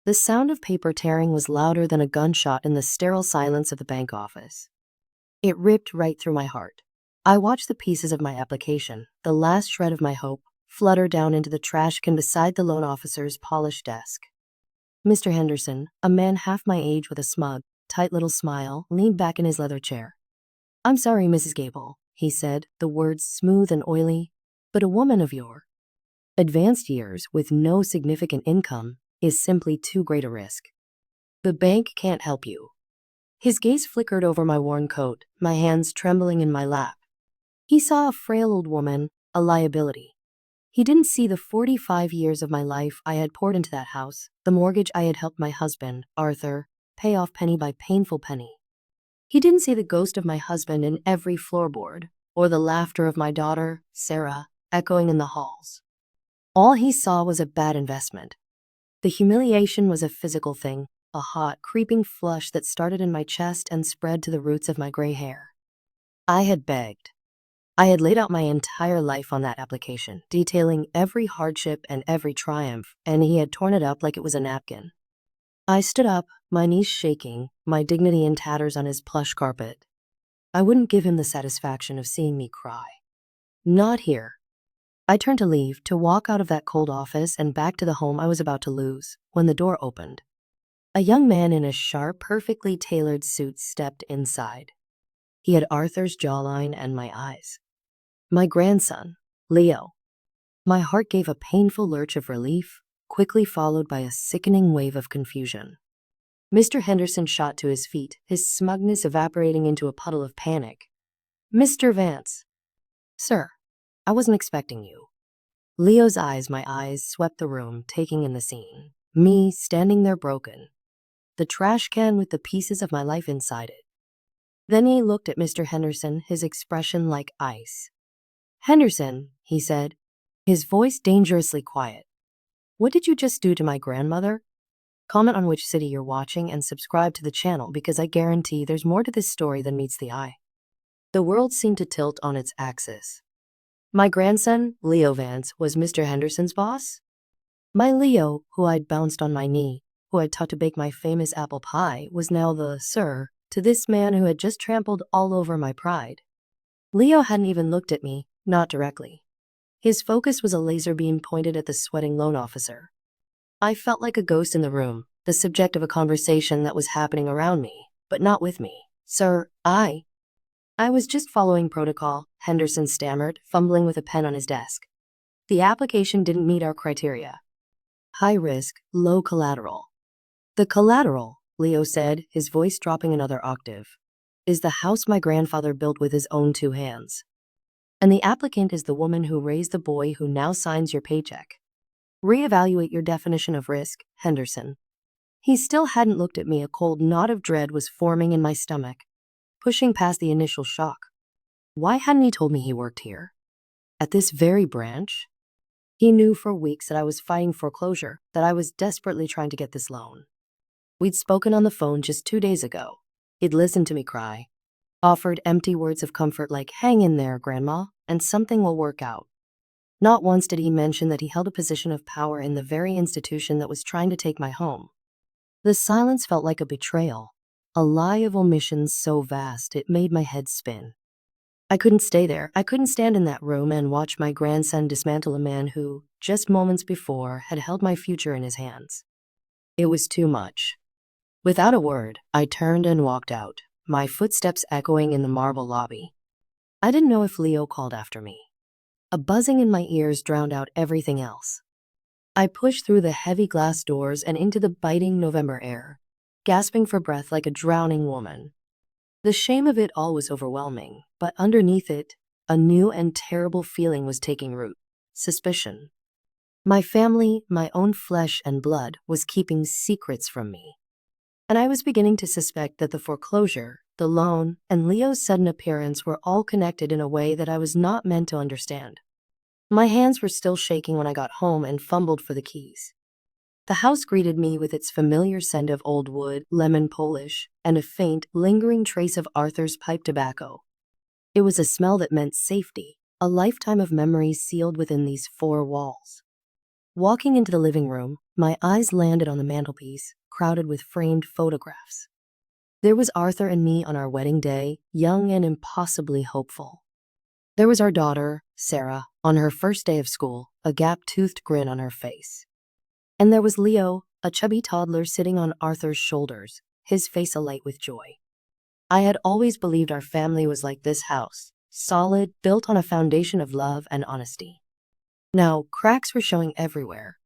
The sound of paper tearing was louder than a gunshot in the sterile silence of the bank office. It ripped right through my heart. I watched the pieces of my application, the last shred of my hope, flutter down into the trash can beside the loan officer's polished desk. Mr. Henderson, a man half my age with a smug, tight little smile, leaned back in his leather chair. "I'm sorry, Mrs. Gable," he said, the words smooth and oily, "but a woman of your advanced years with no significant income is simply too great a risk. The bank can't help you." His gaze flickered over my worn coat, my hands trembling in my lap. He saw a frail old woman, a liability. He didn't see the 45 years of my life I had poured into that house, the mortgage I had helped my husband, Arthur, pay off penny by painful penny. He didn't see the ghost of my husband in every floorboard, or the laughter of my daughter, Sarah, echoing in the halls. All he saw was a bad investment. The humiliation was a physical thing, a hot, creeping flush that started in my chest and spread to the roots of my gray hair. I had begged. I had laid out my entire life on that application, detailing every hardship and every triumph, and he had torn it up like it was a napkin. I stood up, my knees shaking, my dignity in tatters on his plush carpet. I wouldn't give him the satisfaction of seeing me cry. Not here. I turned to leave, to walk out of that cold office and back to the home I was about to lose, when the door opened. A young man in a sharp, perfectly tailored suit stepped inside. He had Arthur's jawline and my eyes. My grandson, Leo. My heart gave a painful lurch of relief, quickly followed by a sickening wave of confusion. Mr. Henderson shot to his feet, his smugness evaporating into a puddle of panic. "Mr. Vance." "Sir, I wasn't expecting you." Leo's eyes, my eyes, swept the room, taking in the scene. Me standing there broken. The trash can with the pieces of my life inside it. Then he looked at Mr. Henderson, his expression like ice. "Henderson," he said, his voice dangerously quiet. "What did you just do to my grandmother? Comment on which city you're watching and subscribe to the channel because I guarantee there's more to this story than meets the eye." The world seemed to tilt on its axis. My grandson, Leo Vance, was Mr. Henderson's boss? My Leo, who I'd bounced on my knee, who I'd taught to bake my famous apple pie, was now the sir to this man who had just trampled all over my pride. Leo hadn't even looked at me, not directly. His focus was a laser beam pointed at the sweating loan officer. I felt like a ghost in the room, the subject of a conversation that was happening around me, but not with me. "Sir, I was just following protocol," Henderson stammered, fumbling with a pen on his desk. "The application didn't meet our criteria. High risk, low collateral." "The collateral," Leo said, his voice dropping another octave, "is the house my grandfather built with his own 2 hands. And the applicant is the woman who raised the boy who now signs your paycheck. Reevaluate your definition of risk, Henderson." He still hadn't looked at me. A cold knot of dread was forming in my stomach, pushing past the initial shock. Why hadn't he told me he worked here? At this very branch? He knew for weeks that I was fighting foreclosure, that I was desperately trying to get this loan. We'd spoken on the phone just 2 days ago. He'd listened to me cry, offered empty words of comfort like, "Hang in there, Grandma, and something will work out." Not once did he mention that he held a position of power in the very institution that was trying to take my home. The silence felt like a betrayal, a lie of omissions so vast it made my head spin. I couldn't stay there. I couldn't stand in that room and watch my grandson dismantle a man who, just moments before, had held my future in his hands. It was too much. Without a word, I turned and walked out, my footsteps echoing in the marble lobby. I didn't know if Leo called after me. A buzzing in my ears drowned out everything else. I pushed through the heavy glass doors and into the biting November air, gasping for breath like a drowning woman. The shame of it all was overwhelming, but underneath it, a new and terrible feeling was taking root: suspicion. My family, my own flesh and blood, was keeping secrets from me. And I was beginning to suspect that the foreclosure, the loan, and Leo's sudden appearance were all connected in a way that I was not meant to understand. My hands were still shaking when I got home and fumbled for the keys. The house greeted me with its familiar scent of old wood, lemon polish, and a faint, lingering trace of Arthur's pipe tobacco. It was a smell that meant safety, a lifetime of memories sealed within these 4 walls. Walking into the living room, my eyes landed on the mantelpiece, crowded with framed photographs. There was Arthur and me on our wedding day, young and impossibly hopeful. There was our daughter, Sarah, on her first day of school, a gap-toothed grin on her face. And there was Leo, a chubby toddler sitting on Arthur's shoulders, his face alight with joy. I had always believed our family was like this house, solid, built on a foundation of love and honesty. Now, cracks were showing everywhere.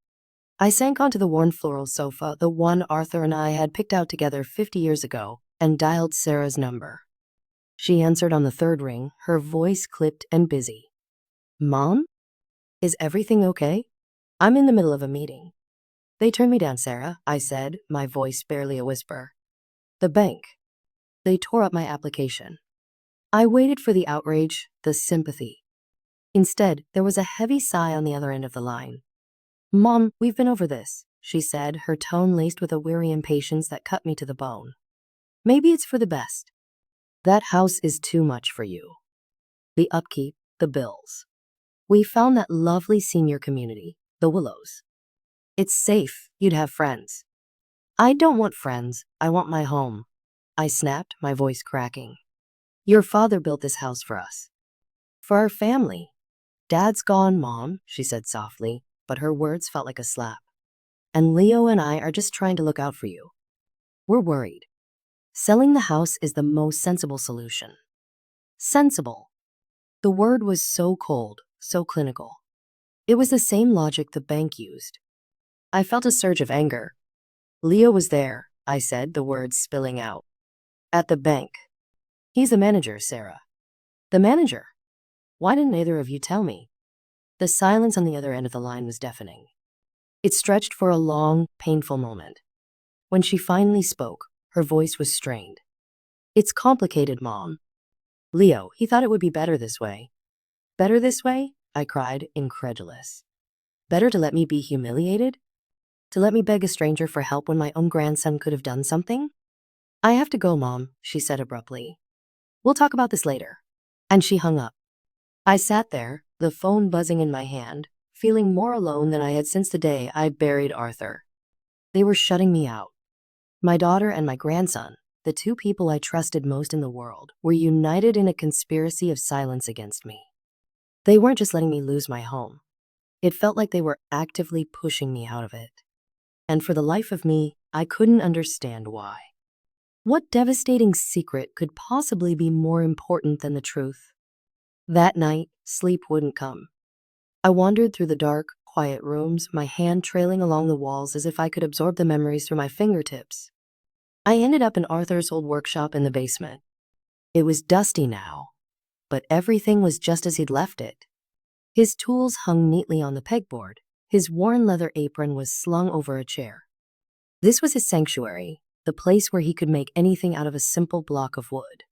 I sank onto the worn floral sofa, the one Arthur and I had picked out together 50 years ago, and dialed Sarah's number. She answered on the third ring, her voice clipped and busy. "Mom? Is everything okay? I'm in the middle of a meeting." "They turned me down, Sarah," I said, my voice barely a whisper. "The bank. They tore up my application." I waited for the outrage, the sympathy. Instead, there was a heavy sigh on the other end of the line. "Mom, we've been over this," she said, her tone laced with a weary impatience that cut me to the bone. "Maybe it's for the best. That house is too much for you. The upkeep, the bills. We found that lovely senior community, the Willows. It's safe, you'd have friends." "I don't want friends, I want my home," I snapped, my voice cracking. "Your father built this house for us. For our family." "Dad's gone, Mom," she said softly, but her words felt like a slap. "And Leo and I are just trying to look out for you. We're worried. Selling the house is the most sensible solution." Sensible. The word was so cold, so clinical. It was the same logic the bank used. I felt a surge of anger. "Leo was there," I said, the words spilling out. "At the bank. He's the manager, Sarah." "The manager? Why didn't either of you tell me?" The silence on the other end of the line was deafening. It stretched for a long, painful moment. When she finally spoke, her voice was strained. "It's complicated, Mom. Leo, he thought it would be better this way." "Better this way?" I cried, incredulous. "Better to let me be humiliated? To let me beg a stranger for help when my own grandson could have done something?" "I have to go, Mom," she said abruptly. "We'll talk about this later." And she hung up. I sat there, the phone buzzing in my hand, feeling more alone than I had since the day I buried Arthur. They were shutting me out. My daughter and my grandson, the two people I trusted most in the world, were united in a conspiracy of silence against me. They weren't just letting me lose my home. It felt like they were actively pushing me out of it. And for the life of me, I couldn't understand why. What devastating secret could possibly be more important than the truth? That night, sleep wouldn't come. I wandered through the dark, quiet rooms, my hand trailing along the walls as if I could absorb the memories through my fingertips. I ended up in Arthur's old workshop in the basement. It was dusty now, but everything was just as he'd left it. His tools hung neatly on the pegboard. His worn leather apron was slung over a chair. This was his sanctuary, the place where he could make anything out of a simple block of wood.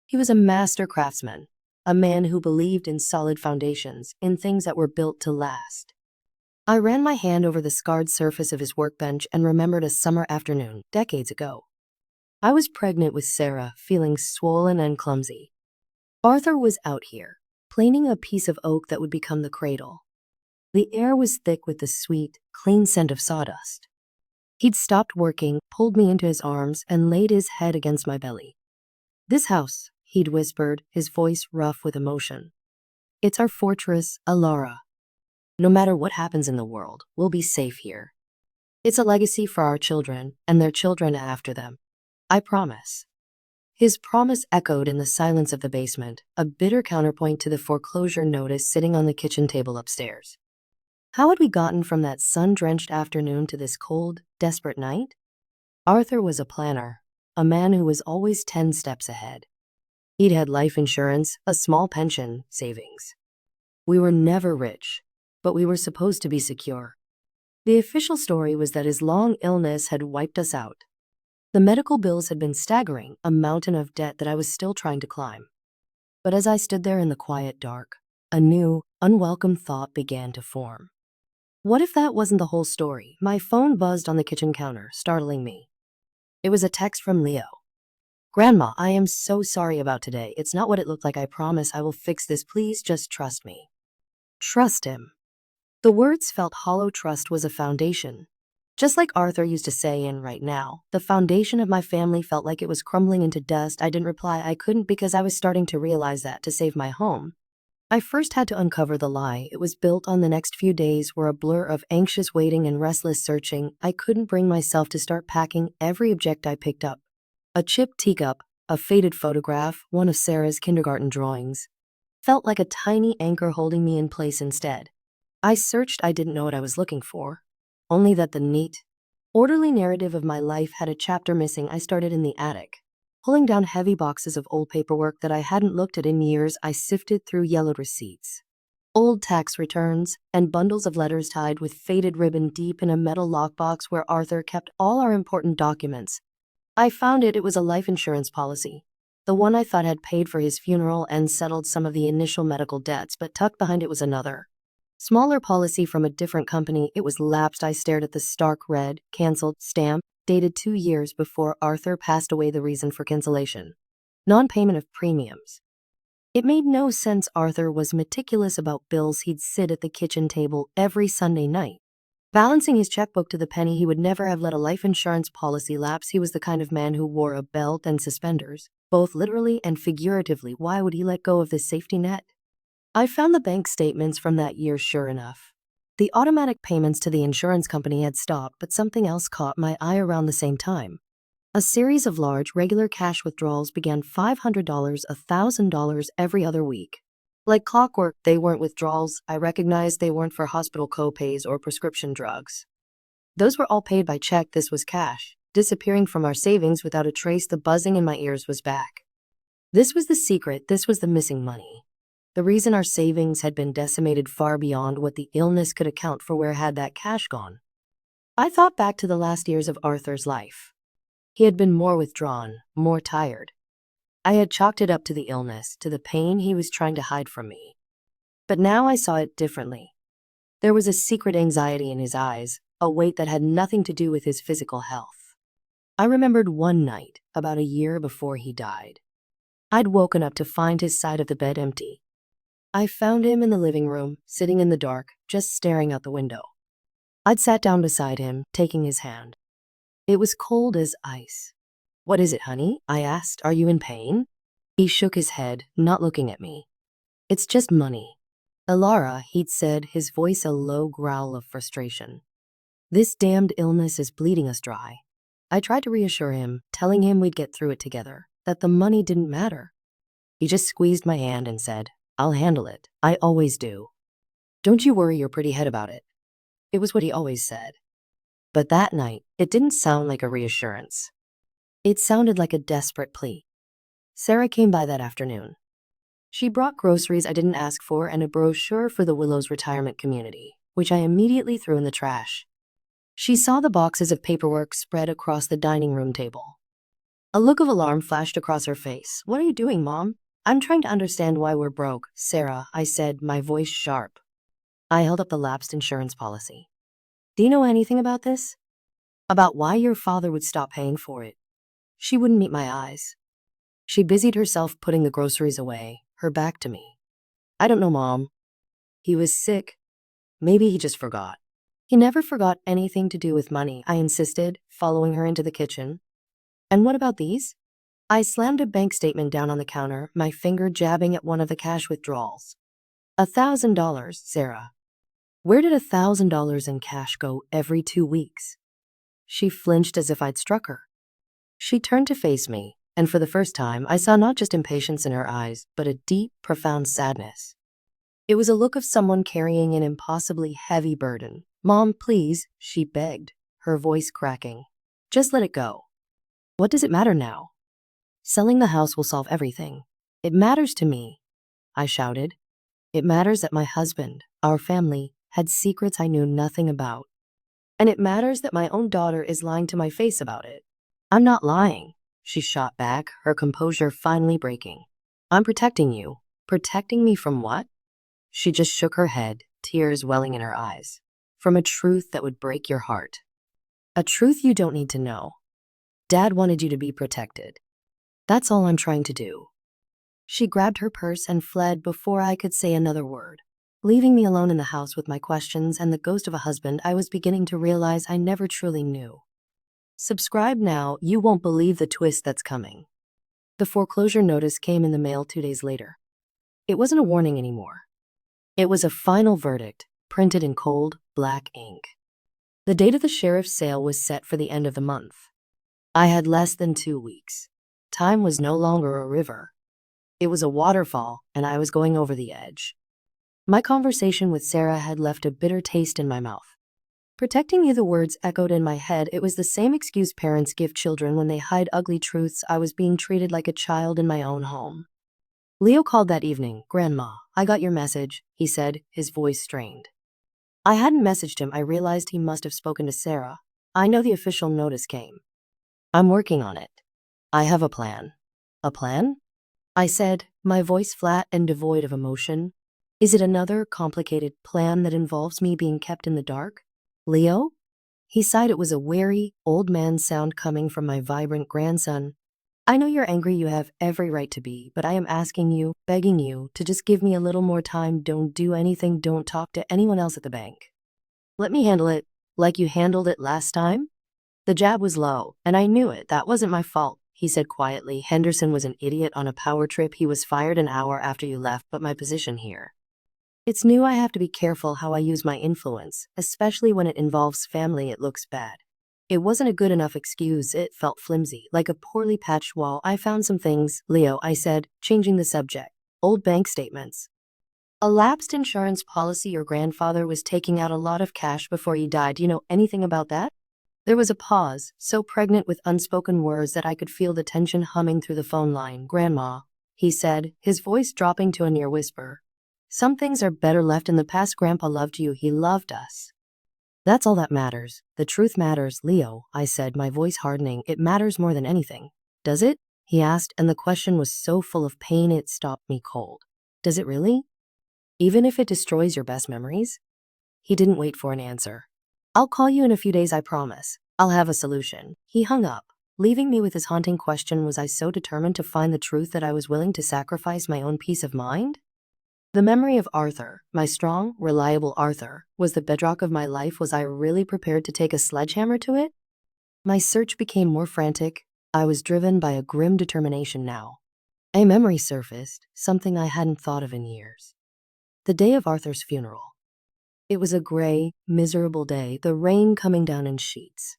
He was a master craftsman, a man who believed in solid foundations, in things that were built to last. I ran my hand over the scarred surface of his workbench and remembered a summer afternoon, decades ago. I was pregnant with Sarah, feeling swollen and clumsy. Arthur was out here, planing a piece of oak that would become the cradle. The air was thick with the sweet, clean scent of sawdust. He'd stopped working, pulled me into his arms, and laid his head against my belly. "This house," he'd whispered, his voice rough with emotion. "It's our fortress, Alara. No matter what happens in the world, we'll be safe here. It's a legacy for our children and their children after them. I promise." His promise echoed in the silence of the basement, a bitter counterpoint to the foreclosure notice sitting on the kitchen table upstairs. How had we gotten from that sun-drenched afternoon to this cold, desperate night? Arthur was a planner, a man who was always 10 steps ahead. He'd had life insurance, a small pension, savings. We were never rich, but we were supposed to be secure. The official story was that his long illness had wiped us out. The medical bills had been staggering, a mountain of debt that I was still trying to climb. But as I stood there in the quiet dark, a new, unwelcome thought began to form. What if that wasn't the whole story? My phone buzzed on the kitchen counter, startling me. It was a text from Leo. "Grandma, I am so sorry about today. It's not what it looked like. I promise I will fix this. Please just trust me." Trust him. The words felt hollow. Trust was a foundation. Just like Arthur used to say, and right now, the foundation of my family felt like it was crumbling into dust. I didn't reply. I couldn't because I was starting to realize that to save my home, I first had to uncover the lie. It was built on the next few days were a blur of anxious waiting and restless searching. I couldn't bring myself to start packing every object I picked up. A chipped teacup, a faded photograph, one of Sarah's kindergarten drawings, felt like a tiny anchor holding me in place instead. I searched. I didn't know what I was looking for, only that the neat, orderly narrative of my life had a chapter missing. I started in the attic. Pulling down heavy boxes of old paperwork that I hadn't looked at in years, I sifted through yellowed receipts, old tax returns, and bundles of letters tied with faded ribbon deep in a metal lockbox where Arthur kept all our important documents. I found it. It was a life insurance policy, the one I thought had paid for his funeral and settled some of the initial medical debts, but tucked behind it was another, smaller policy from a different company. It was lapsed. I stared at the stark red, canceled stamp, dated 2 years before Arthur passed away. The reason for cancellation: non-payment of premiums. It made no sense. Arthur was meticulous about bills. He'd sit at the kitchen table every Sunday night, balancing his checkbook to the penny. He would never have let a life insurance policy lapse. He was the kind of man who wore a belt and suspenders, both literally and figuratively. Why would he let go of this safety net? I found the bank statements from that year. Sure enough, the automatic payments to the insurance company had stopped, but something else caught my eye around the same time. A series of large, regular cash withdrawals began: $500, $1,000 every other week. Like clockwork. They weren't withdrawals. I recognized they weren't for hospital co-pays or prescription drugs. Those were all paid by check. This was cash, disappearing from our savings without a trace. The buzzing in my ears was back. This was the secret. This was the missing money. The reason our savings had been decimated far beyond what the illness could account for. Where had that cash gone? I thought back to the last years of Arthur's life. He had been more withdrawn, more tired. I had chalked it up to the illness, to the pain he was trying to hide from me. But now I saw it differently. There was a secret anxiety in his eyes, a weight that had nothing to do with his physical health. I remembered one night, about a year before he died. I'd woken up to find his side of the bed empty. I found him in the living room, sitting in the dark, just staring out the window. I'd sat down beside him, taking his hand. It was cold as ice. "What is it, honey?" I asked. "Are you in pain?" He shook his head, not looking at me. "It's just money, Elara," he'd said, his voice a low growl of frustration. "This damned illness is bleeding us dry." I tried to reassure him, telling him we'd get through it together, that the money didn't matter. He just squeezed my hand and said, "I'll handle it. I always do. Don't you worry your pretty head about it." It was what he always said. But that night, it didn't sound like a reassurance. It sounded like a desperate plea. Sarah came by that afternoon. She brought groceries I didn't ask for and a brochure for the Willows retirement community, which I immediately threw in the trash. She saw the boxes of paperwork spread across the dining room table. A look of alarm flashed across her face. "What are you doing, Mom?" "I'm trying to understand why we're broke, Sarah," I said, my voice sharp. I held up the lapsed insurance policy. "Do you know anything about this? About why your father would stop paying for it?" She wouldn't meet my eyes. She busied herself putting the groceries away, her back to me. "I don't know, Mom. He was sick. Maybe he just forgot." "He never forgot anything to do with money," I insisted, following her into the kitchen. "And what about these?" I slammed a bank statement down on the counter, my finger jabbing at one of the cash withdrawals. $1,000, Sarah. Where did $1,000 in cash go every 2 weeks? She flinched as if I'd struck her. She turned to face me, and for the first time, I saw not just impatience in her eyes, but a deep, profound sadness. It was a look of someone carrying an impossibly heavy burden. "Mom, please," she begged, her voice cracking. "Just let it go. What does it matter now? Selling the house will solve everything." "It matters to me," I shouted. "It matters that my husband, our family, had secrets I knew nothing about. And it matters that my own daughter is lying to my face about it." "I'm not lying," she shot back, her composure finally breaking. "I'm protecting you." "Protecting me from what?" She just shook her head, tears welling in her eyes. "From a truth that would break your heart. A truth you don't need to know. Dad wanted you to be protected. That's all I'm trying to do." She grabbed her purse and fled before I could say another word. leaving me alone in the house with my questions and the ghost of a husband I was beginning to realize I never truly knew. Subscribe now, you won't believe the twist that's coming. The foreclosure notice came in the mail 2 days later. It wasn't a warning anymore. It was a final verdict, printed in cold, black ink. The date of the sheriff's sale was set for the end of the month. I had less than 2 weeks. Time was no longer a river. It was a waterfall, and I was going over the edge. My conversation with Sarah had left a bitter taste in my mouth. Protecting you, the words echoed in my head. It was the same excuse parents give children when they hide ugly truths. I was being treated like a child in my own home. Leo called that evening. "Grandma, I got your message," he said, his voice strained. I hadn't messaged him. I realized he must have spoken to Sarah. "I know the official notice came. I'm working on it. I have a plan." "A plan?" I said, my voice flat and devoid of emotion. "Is it another complicated plan that involves me being kept in the dark?" "Leo?" He sighed. It was a weary, old man sound coming from my vibrant grandson. "I know you're angry. You have every right to be, but I am asking you, begging you, to just give me a little more time. Don't do anything. Don't talk to anyone else at the bank. Let me handle it, like you handled it last time." The jab was low, and I knew it. "That wasn't my fault," he said quietly. "Henderson was an idiot on a power trip. He was fired an hour after you left, but my position here. It's new. I have to be careful how I use my influence, especially when it involves family. It looks bad." It wasn't a good enough excuse. It felt flimsy, like a poorly patched wall. "I found some things, Leo," I said, changing the subject. "Old bank statements. A lapsed insurance policy. Your grandfather was taking out a lot of cash before he died. Do you know anything about that?" There was a pause, so pregnant with unspoken words that I could feel the tension humming through the phone line. "Grandma," he said, his voice dropping to a near whisper. "Some things are better left in the past. Grandpa loved you. He loved us. That's all that matters. The truth matters, Leo," I said, my voice hardening. "It matters more than anything." "Does it?" he asked, and the question was so full of pain it stopped me cold. "Does it really? Even if it destroys your best memories?" He didn't wait for an answer. "I'll call you in a few days, I promise. I'll have a solution." He hung up, leaving me with his haunting question. Was I so determined to find the truth that I was willing to sacrifice my own peace of mind? The memory of Arthur, my strong, reliable Arthur, was the bedrock of my life. Was I really prepared to take a sledgehammer to it? My search became more frantic. I was driven by a grim determination now. A memory surfaced, something I hadn't thought of in years. The day of Arthur's funeral. It was a gray, miserable day, the rain coming down in sheets.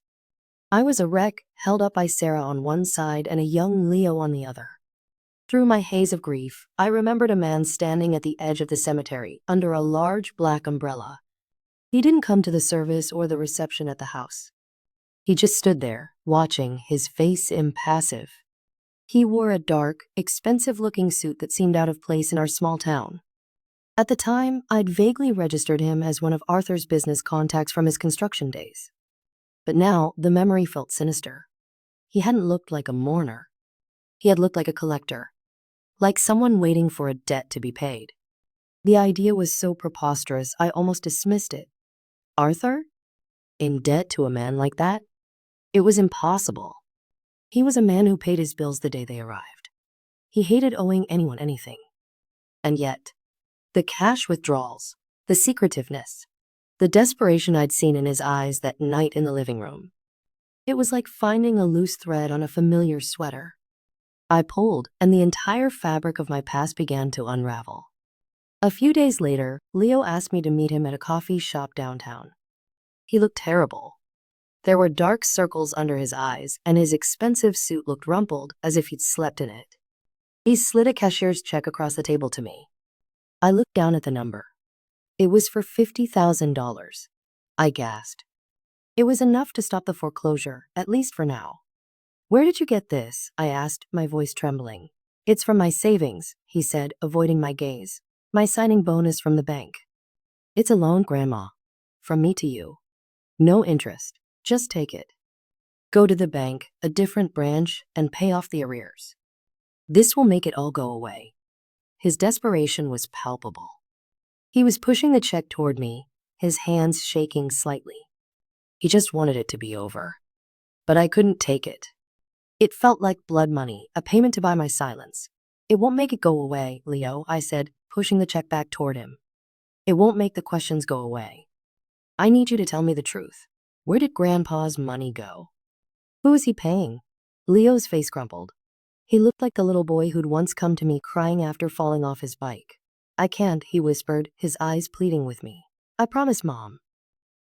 I was a wreck, held up by Sarah on one side and a young Leo on the other. Through my haze of grief, I remembered a man standing at the edge of the cemetery, under a large black umbrella. He didn't come to the service or the reception at the house. He just stood there, watching, his face impassive. He wore a dark, expensive-looking suit that seemed out of place in our small town. At the time, I'd vaguely registered him as one of Arthur's business contacts from his construction days. But now, the memory felt sinister. He hadn't looked like a mourner. He had looked like a collector. Like someone waiting for a debt to be paid. The idea was so preposterous, I almost dismissed it. Arthur? In debt to a man like that? It was impossible. He was a man who paid his bills the day they arrived. He hated owing anyone anything. And yet, the cash withdrawals, the secretiveness, the desperation I'd seen in his eyes that night in the living room. It was like finding a loose thread on a familiar sweater. I pulled, and the entire fabric of my past began to unravel. A few days later, Leo asked me to meet him at a coffee shop downtown. He looked terrible. There were dark circles under his eyes, and his expensive suit looked rumpled, as if he'd slept in it. He slid a cashier's check across the table to me. I looked down at the number. It was for $50,000. I gasped. It was enough to stop the foreclosure, at least for now. "Where did you get this?" I asked, my voice trembling. "It's from my savings," he said, avoiding my gaze. "My signing bonus from the bank." "It's a loan, Grandma. From me to you. No interest. Just take it. Go to the bank, a different branch, and pay off the arrears. This will make it all go away." His desperation was palpable. He was pushing the check toward me, his hands shaking slightly. He just wanted it to be over. But I couldn't take it. It felt like blood money, a payment to buy my silence. "It won't make it go away, Leo," I said, pushing the check back toward him. It won't make the questions go away. I need you to tell me the truth. Where did Grandpa's money go? Who is he paying? Leo's face crumpled. He looked like the little boy who'd once come to me crying after falling off his bike. I can't, he whispered, his eyes pleading with me. I promised, Mom.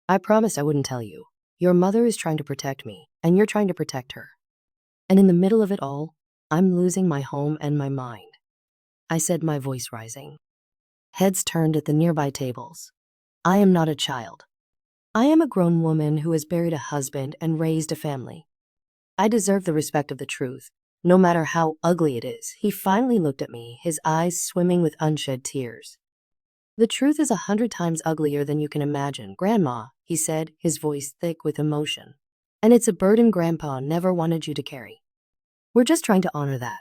I promised I wouldn't tell you. Your mother is trying to protect me, and you're trying to protect her. And in the middle of it all, I'm losing my home and my mind. I said, my voice rising. Heads turned at the nearby tables. I am not a child. I am a grown woman who has buried a husband and raised a family. I deserve the respect of the truth, no matter how ugly it is. He finally looked at me, his eyes swimming with unshed tears. The truth is 100 times uglier than you can imagine, Grandma, he said, his voice thick with emotion. And it's a burden Grandpa never wanted you to carry. We're just trying to honor that.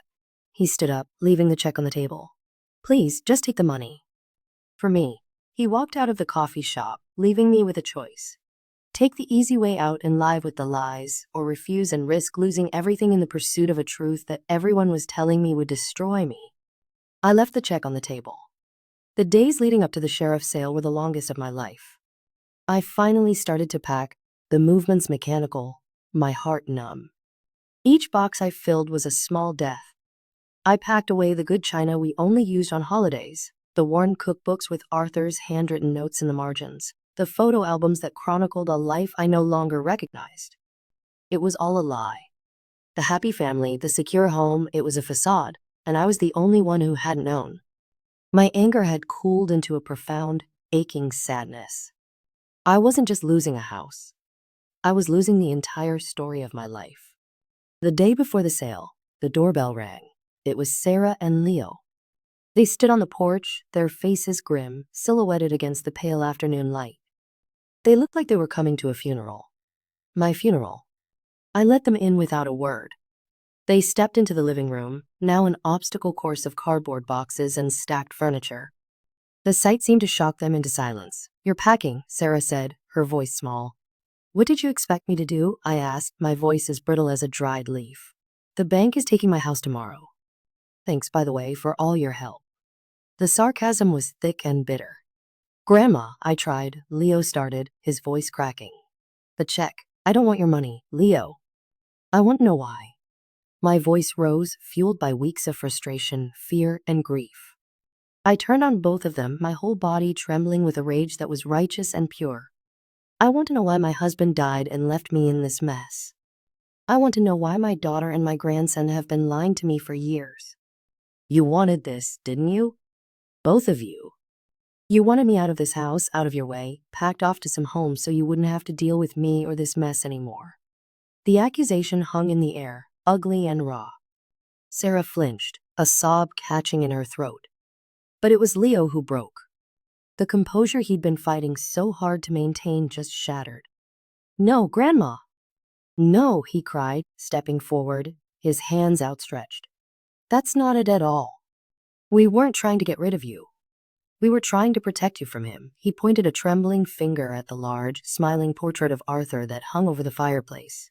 He stood up, leaving the check on the table. Please, just take the money. For me. He walked out of the coffee shop, leaving me with a choice. Take the easy way out and live with the lies, or refuse and risk losing everything in the pursuit of a truth that everyone was telling me would destroy me. I left the check on the table. The days leading up to the sheriff's sale were the longest of my life. I finally started to pack, the movements mechanical, my heart numb. Each box I filled was a small death. I packed away the good china we only used on holidays, the worn cookbooks with Arthur's handwritten notes in the margins, the photo albums that chronicled a life I no longer recognized. It was all a lie. The happy family, the secure home, it was a facade, and I was the only one who hadn't known. My anger had cooled into a profound, aching sadness. I wasn't just losing a house. I was losing the entire story of my life. The day before the sale, the doorbell rang. It was Sarah and Leo. They stood on the porch, their faces grim, silhouetted against the pale afternoon light. They looked like they were coming to a funeral. My funeral. I let them in without a word. They stepped into the living room, now an obstacle course of cardboard boxes and stacked furniture. The sight seemed to shock them into silence. You're packing, Sarah said, her voice small. What did you expect me to do? I asked, my voice as brittle as a dried leaf. The bank is taking my house tomorrow. Thanks, by the way, for all your help. The sarcasm was thick and bitter. Grandma, I tried, Leo started, his voice cracking. The check. I don't want your money, Leo. I want to know why. My voice rose, fueled by weeks of frustration, fear, and grief. I turned on both of them, my whole body trembling with a rage that was righteous and pure. I want to know why my husband died and left me in this mess. I want to know why my daughter and my grandson have been lying to me for years. You wanted this, didn't you? Both of you. You wanted me out of this house, out of your way, packed off to some home so you wouldn't have to deal with me or this mess anymore. The accusation hung in the air, ugly and raw. Sarah flinched, a sob catching in her throat. But it was Leo who broke. The composure he'd been fighting so hard to maintain just shattered. No, Grandma. No, he cried, stepping forward, his hands outstretched. That's not it at all. We weren't trying to get rid of you. We were trying to protect you from him. He pointed a trembling finger at the large, smiling portrait of Arthur that hung over the fireplace.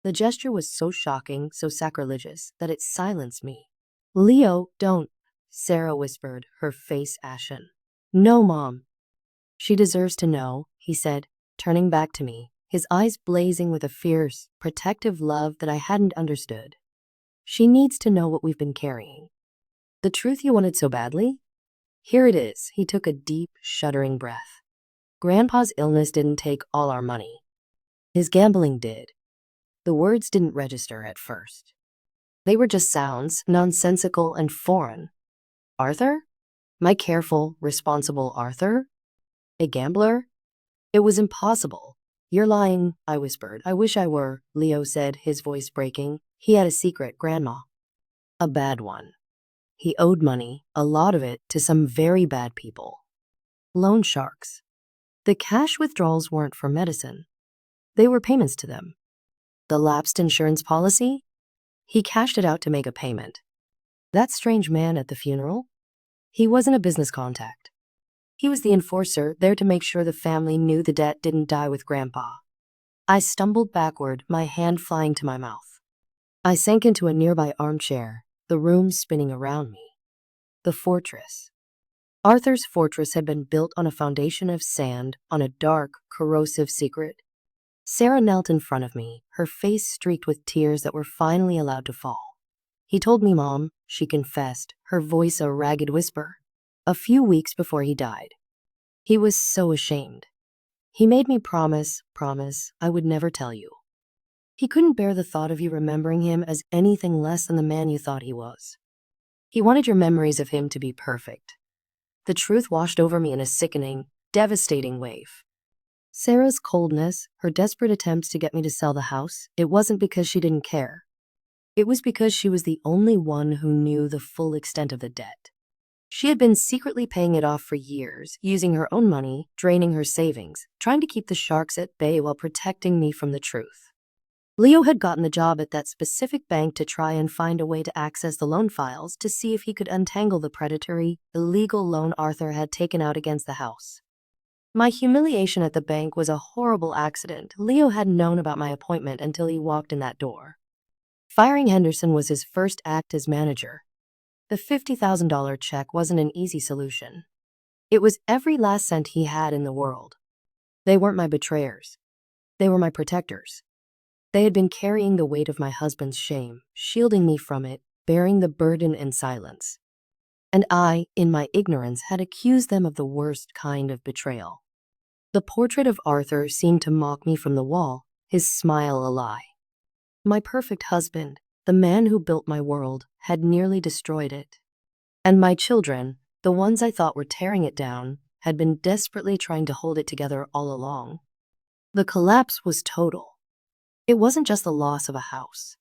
The gesture was so shocking, so sacrilegious, that it silenced me. Leo, don't, Sarah whispered, her face ashen. No, Mom. She deserves to know, he said, turning back to me, his eyes blazing with a fierce, protective love that I hadn't understood. She needs to know what we've been carrying. The truth you wanted so badly? Here it is. He took a deep, shuddering breath. Grandpa's illness didn't take all our money. His gambling did. The words didn't register at first. They were just sounds, nonsensical and foreign. Arthur? My careful, responsible Arthur? A gambler? It was impossible. You're lying, I whispered. I wish I were, Leo said, his voice breaking. He had a secret, Grandma. A bad one. He owed money, a lot of it, to some very bad people. Loan sharks. The cash withdrawals weren't for medicine. They were payments to them. The lapsed insurance policy? He cashed it out to make a payment. That strange man at the funeral? He wasn't a business contact. He was the enforcer, there to make sure the family knew the debt didn't die with Grandpa. I stumbled backward, my hand flying to my mouth. I sank into a nearby armchair, the room spinning around me. The fortress. Arthur's fortress had been built on a foundation of sand, on a dark, corrosive secret. Sarah knelt in front of me, her face streaked with tears that were finally allowed to fall. "He told me, Mom," she confessed, her voice a ragged whisper. "A few weeks before he died. He was so ashamed. He made me promise I would never tell you. He couldn't bear the thought of you remembering him as anything less than the man you thought he was. He wanted your memories of him to be perfect." The truth washed over me in a sickening, devastating wave. Sarah's coldness, her desperate attempts to get me to sell the house, it wasn't because she didn't care. It was because she was the only one who knew the full extent of the debt. She had been secretly paying it off for years, using her own money, draining her savings, trying to keep the sharks at bay while protecting me from the truth. Leo had gotten the job at that specific bank to try and find a way to access the loan files to see if he could untangle the predatory, illegal loan Arthur had taken out against the house. My humiliation at the bank was a horrible accident. Leo hadn't known about my appointment until he walked in that door. Firing Henderson was his first act as manager. The $50,000 check wasn't an easy solution. It was every last cent he had in the world. They weren't my betrayers. They were my protectors. They had been carrying the weight of my husband's shame, shielding me from it, bearing the burden in silence. And I, in my ignorance, had accused them of the worst kind of betrayal. The portrait of Arthur seemed to mock me from the wall, his smile a lie. My perfect husband, the man who built my world, had nearly destroyed it. And my children, the ones I thought were tearing it down, had been desperately trying to hold it together all along. The collapse was total. It wasn't just the loss of a house.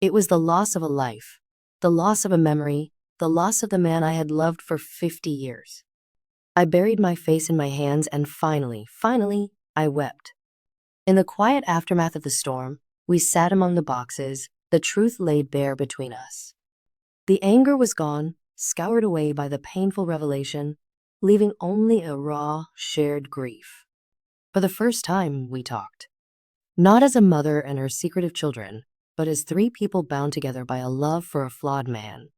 It was the loss of a life, the loss of a memory, the loss of the man I had loved for 50 years. I buried my face in my hands and finally, I wept. In the quiet aftermath of the storm, we sat among the boxes, the truth laid bare between us. The anger was gone, scoured away by the painful revelation, leaving only a raw, shared grief. For the first time, we talked. Not as a mother and her secretive children, but as three people bound together by a love for a flawed man.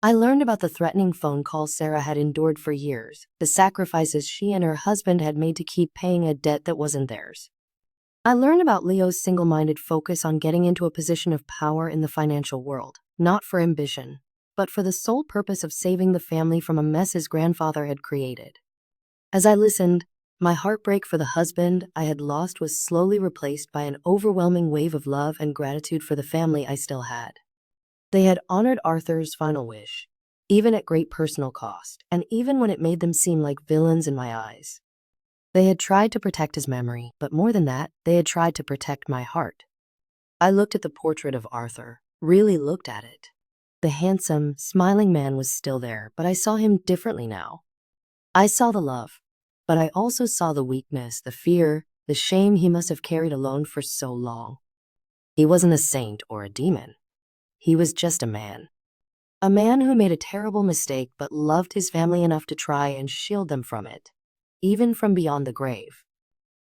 I learned about the threatening phone calls Sarah had endured for years, the sacrifices she and her husband had made to keep paying a debt that wasn't theirs. I learned about Leo's single-minded focus on getting into a position of power in the financial world, not for ambition, but for the sole purpose of saving the family from a mess his grandfather had created. As I listened, my heartbreak for the husband I had lost was slowly replaced by an overwhelming wave of love and gratitude for the family I still had. They had honored Arthur's final wish, even at great personal cost, and even when it made them seem like villains in my eyes. They had tried to protect his memory, but more than that, they had tried to protect my heart. I looked at the portrait of Arthur, really looked at it. The handsome, smiling man was still there, but I saw him differently now. I saw the love, but I also saw the weakness, the fear, the shame he must have carried alone for so long. He wasn't a saint or a demon. He was just a man. A man who made a terrible mistake but loved his family enough to try and shield them from it, even from beyond the grave.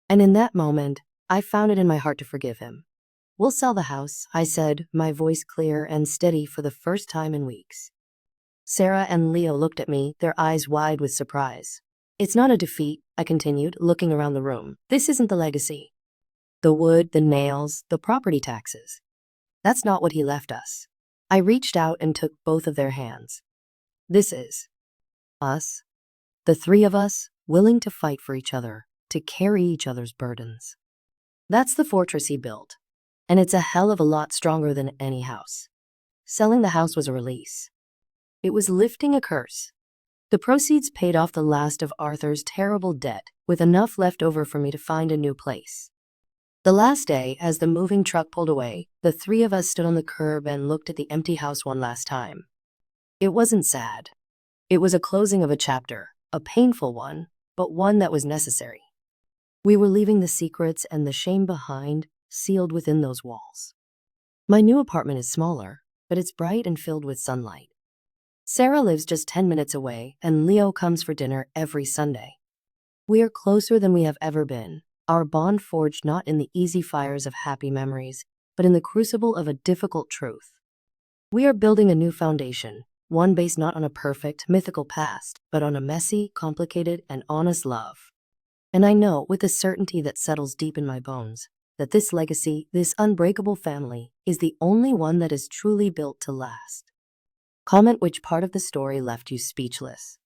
And in that moment, I found it in my heart to forgive him. "We'll sell the house," I said, my voice clear and steady for the first time in weeks. Sarah and Leo looked at me, their eyes wide with surprise. "It's not a defeat," I continued, looking around the room. "This isn't the legacy. The wood, the nails, the property taxes. That's not what he left us." I reached out and took both of their hands. "This is us, the three of us, willing to fight for each other, to carry each other's burdens. That's the fortress he built, and it's a hell of a lot stronger than any house." Selling the house was a release. It was lifting a curse. The proceeds paid off the last of Arthur's terrible debt, with enough left over for me to find a new place. The last day, as the moving truck pulled away, the three of us stood on the curb and looked at the empty house one last time. It wasn't sad. It was a closing of a chapter, a painful one, but one that was necessary. We were leaving the secrets and the shame behind, sealed within those walls. My new apartment is smaller, but it's bright and filled with sunlight. Sarah lives just 10 minutes away, and Leo comes for dinner every Sunday. We are closer than we have ever been, our bond forged not in the easy fires of happy memories, but in the crucible of a difficult truth. We are building a new foundation, one based not on a perfect, mythical past, but on a messy, complicated, and honest love. And I know, with a certainty that settles deep in my bones, that this legacy, this unbreakable family, is the only one that is truly built to last. Comment which part of the story left you speechless.